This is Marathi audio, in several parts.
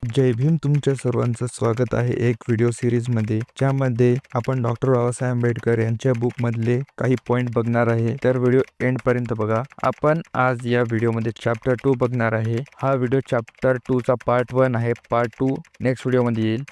जय भीम. तुमच्या सर्वांचं स्वागत आहे एक व्हिडिओ सिरीजमध्ये, ज्यामध्ये आपण डॉक्टर बाबासाहेब आंबेडकर यांच्या बुकमधले काही पॉईंट बघणार आहे. तर व्हिडिओ एंडपर्यंत बघा. आपण आज या व्हिडिओमध्ये चॅप्टर 2 बघणार आहे. हा व्हिडिओ चॅप्टर 2 चा पार्ट 1 आहे. पार्ट 2 नेक्स्ट व्हिडिओमध्ये येईल.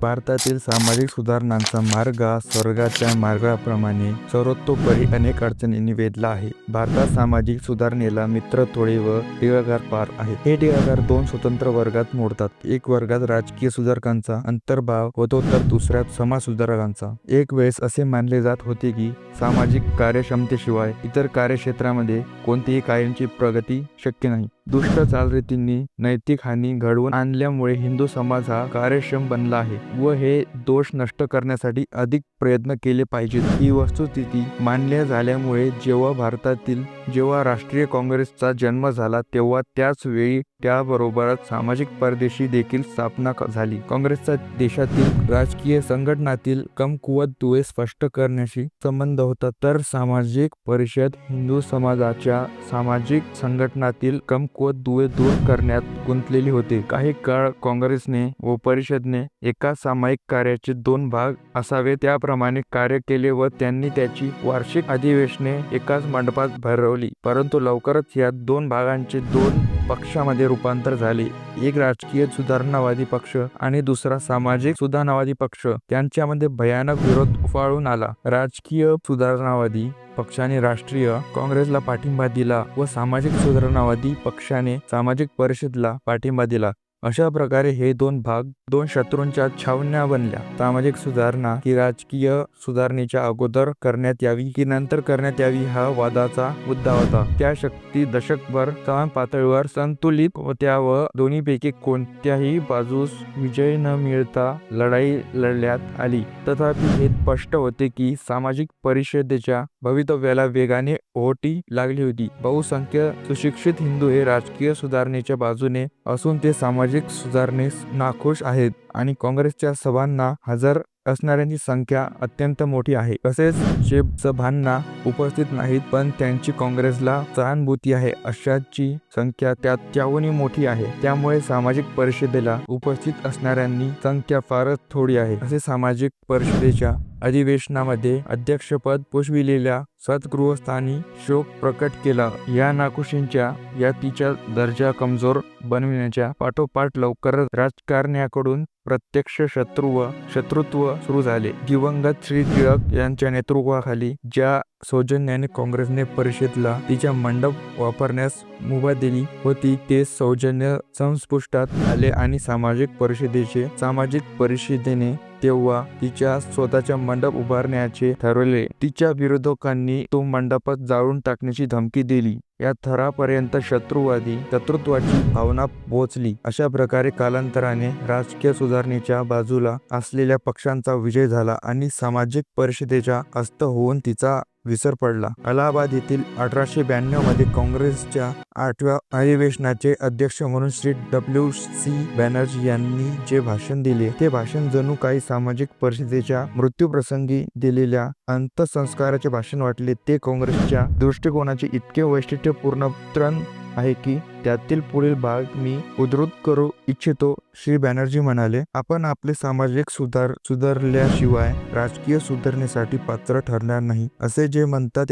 भारतातील सामाजिक सुधारणांचा मार्ग स्वर्गाच्या मार्गाप्रमाणे सर्वतोपरी अनेक अडचणींनी वेधला आहे. भारतात सामाजिक सुधारणेला मित्रथोडे व टिळागार पार आहेत. हे टिळागार दोन स्वतंत्र वर्गात मोडतात. एक वर्गात राजकीय सुधारकांचा अंतर्भाव होतो तर दुसऱ्यात समाज सुधारकांचा. एक वेळेस असे मानले जात होते की सामाजिक कार्यक्षमतेशिवाय इतर कार्यक्षेत्रामध्ये कोणतीही कार्यांची प्रगती शक्य नाही. दुष्ट चालरीतींनी नैतिक हानी घडवून आणल्यामुळे हिंदू समाज हा कार्यक्षम बनला आहे व हे दोष नष्ट करण्यासाठी अधिक प्रयत्न केले पाहिजेत. ही वस्तुस्थिती मान्य झाल्यामुळे जेव्हा राष्ट्रीय काँग्रेसचा जन्म झाला तेव्हा त्याच वेळी त्याबरोबरच सामाजिक परदेशी देखील स्थापना झाली. काँग्रेसचा देशातील राजकीय संघटनातील कमकुवत दुवे स्पष्ट करण्याशी संबंध होता, तर सामाजिक परिषद हिंदू समाजाच्या सामाजिक संघटनातील कमकुवत दुवे दूर करण्यात गुंतलेली होते. काही काळ काँग्रेसने व परिषदने एका सामायिक कार्याचे दोन भाग असावे त्याप्रमाणे कार्य केले व त्यांनी त्याची वार्षिक अधिवेशने एकाच मंडपात भरवली. परंतु लवकरच या दोन भागांचे दोन पक्षामध्ये रूपांतर झाले. एक राजकीय सुधारणावादी पक्ष आणि दुसरा सामाजिक सुधारणावादी पक्ष. त्यांच्यामध्ये भयानक विरोध उफाळून आला. राजकीय सुधारणावादी पक्षाने राष्ट्रीय काँग्रेसला पाठिंबा दिला व सामाजिक सुधारणावादी पक्षाने सामाजिक परिषदला पाठिंबा दिला. अशा प्रकारे हे दोन भाग दोन शत्रूंच्या छावण्या बनल्या. सामाजिक सुधारणा ही राजकीय सुधारणेच्या अगोदर करण्यात यावी की नंतर करण्यात यावी हा वादाचा मुद्दा होता. त्या शक्ती दशकभर समान पातळीवर संतुलित होत्या व दोन्हीपैकी कोणत्याही बाजूस विजय न मिळता लढाई लढण्यात आली. तथापि हे स्पष्ट होते की सामाजिक परिषदेच्या भवितव्याला वेगाने ओहोटी लागली होती. बहुसंख्य सुशिक्षित हिंदू हे राजकीय सुधारणेच्या बाजूने असून ते सामाजिक सुधारणेस नाखुश आहेत आणि काँग्रेसच्या सभांना हजर असणाऱ्यांची संख्या अत्यंत मोठी आहे. तसेच जे सभांना उपस्थित नाहीत पण त्यांची काँग्रेसला सहानुभूती आहे अशाची संख्या त्याहूनही मोठी आहे. त्यामुळे सामाजिक परिषदेला उपस्थित असणाऱ्यांनी संख्या फारच थोडी आहे. असे सामाजिक परिषदेच्या अधिवेशनामध्ये अध्यक्षपद भूषविलेल्या सद्गृहस्थांनी शोक प्रकट केला. या नाखुशींच्या या तिचा दर्जा कमजोर बनविण्याच्या पाठोपाठ लवकरच राजकारण्याकडून प्रत्यक्ष शत्रुत्व सुरू झाले. दिवंगत श्री टिळक यांच्या नेतृत्वाखाली ज्या सौजन्याने काँग्रेसने परिषदेला तिच्या मंडप वापरण्यास मुभा दिली होती ते सौजन्य संपुष्टात आले आणि सामाजिक परिषदेने तेव्हा तिच्या स्वतःच्या मंडप उभारण्याचे ठरवले. तिच्या विरोधकांनी तो मंडपच जाळून टाकण्याची धमकी दिली. या थरापर्यंत शत्रुत्वाची भावना पोहोचली. अशा प्रकारे कालांतराने राजकीय सुधारणेच्या बाजूला असलेल्या पक्षांचा विजय झाला आणि सामाजिक परिषदेचा अस्त होऊन तिचा विसर पडला. अलाहाबाद येथील 1892 मध्ये काँग्रेसच्या 8व्या अधिवेशनाचे अध्यक्ष म्हणून श्री W.C. बॅनर्जी यांनी जे भाषण दिले ते भाषण जणू काही सामाजिक परिषदेच्या मृत्यूप्रसंगी दिलेल्या अंत्यसंस्काराचे भाषण वाटले. ते काँग्रेसच्या दृष्टिकोनाचे इतके वैशिष्ट्यपूर्ण चित्रण आहे की त्यातील पुढील भाग मी उद्धृत करू इच्छितो. श्री बॅनर्जी म्हणाले, आपण आपले सामाजिक सुधारल्याशिवाय राजकीय सुधारणेसाठी पात्र ठरणार नाही. असे जे म्हणतात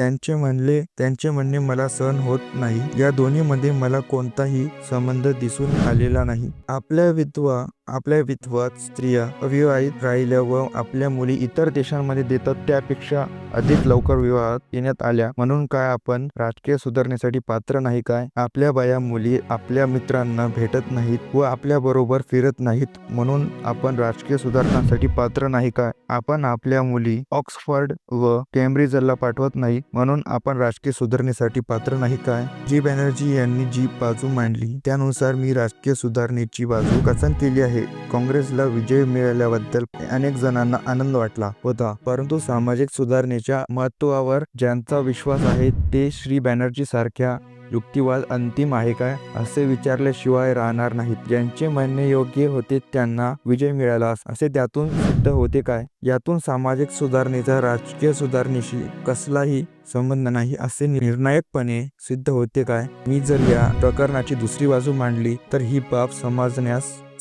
त्यांचे म्हणणे मला सहन होत नाही. या दोन्हीमध्ये मला कोणताही संबंध दिसून आलेला नाही. आपल्या विधवा स्त्रिया अविवाहित राहिल्या व आपल्या मुली इतर देशांमध्ये देतात त्यापेक्षा अधिक लवकर विवाहात येण्यात आल्या म्हणून काय आपण राजकीय सुधारणेसाठी पात्र नाही काय? आपल्या बाया मुली आपल्या मित्रांना भेटत नाहीत व आपल्या बरोबर फिरत नाहीत म्हणून आपण राजकीय सुधारणांसाठी पात्र नाही काय? आपण आपल्या मुली ऑक्सफर्ड व केम्ब्रिजला पाठवत नाही म्हणून आपण राजकीय सुधारणेसाठी पात्र नाही काय? जी बॅनर्जी यांनी जी बाजू मांडली त्यानुसार मी राजकीय सुधारणेची बाजू कथन केली आहे. काँग्रेसला विजय मिळाल्याबद्दल अनेक जणांना आनंद वाटला होता, परंतु सामाजिक सुधारणेच्या महत्त्वावर ज्यांचा विश्वास आहे ते श्री बॅनर्जी सारख्या युक्तिवाद अंतिम आहे काय असे विचारल्याशिवाय राहणार नाहीत. ज्यांचे म्हणणे योग्य होते त्यांना विजय मिळाला असे त्यातून सिद्ध होते काय? यातून सामाजिक सुधारणेचा राजकीय सुधारणेशी कसलाही संबंध नाही असे निर्णायकपणे सिद्ध होते काय? मी जर या प्रकरणाची दुसरी बाजू मांडली तर ही बाब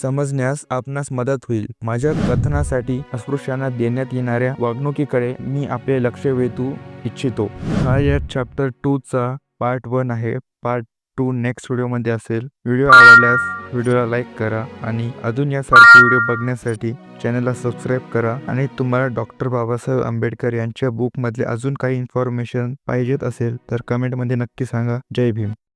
समजण्यास आपणास मदत होईल. माझ्या कथनासाठी अस्पृश्यांना देण्यात येणाऱ्या वागणुकीकडे मी आपले लक्ष वेधू इच्छितो. हा या चॅप्टर 2 चा पार्ट 1 आहे. पार्ट 2 नेक्स्ट व्हिडिओमध्ये असेल. व्हिडिओ आवडल्यास व्हिडिओला लाईक करा आणि अजून यासारखे व्हिडिओ बघण्यासाठी चॅनलला सबस्क्राईब करा. आणि तुम्हाला डॉक्टर बाबासाहेब आंबेडकर यांच्या बुकमधले अजून काही इन्फॉर्मेशन पाहिजेत असेल तर कमेंटमध्ये नक्की सांगा. जय भीम.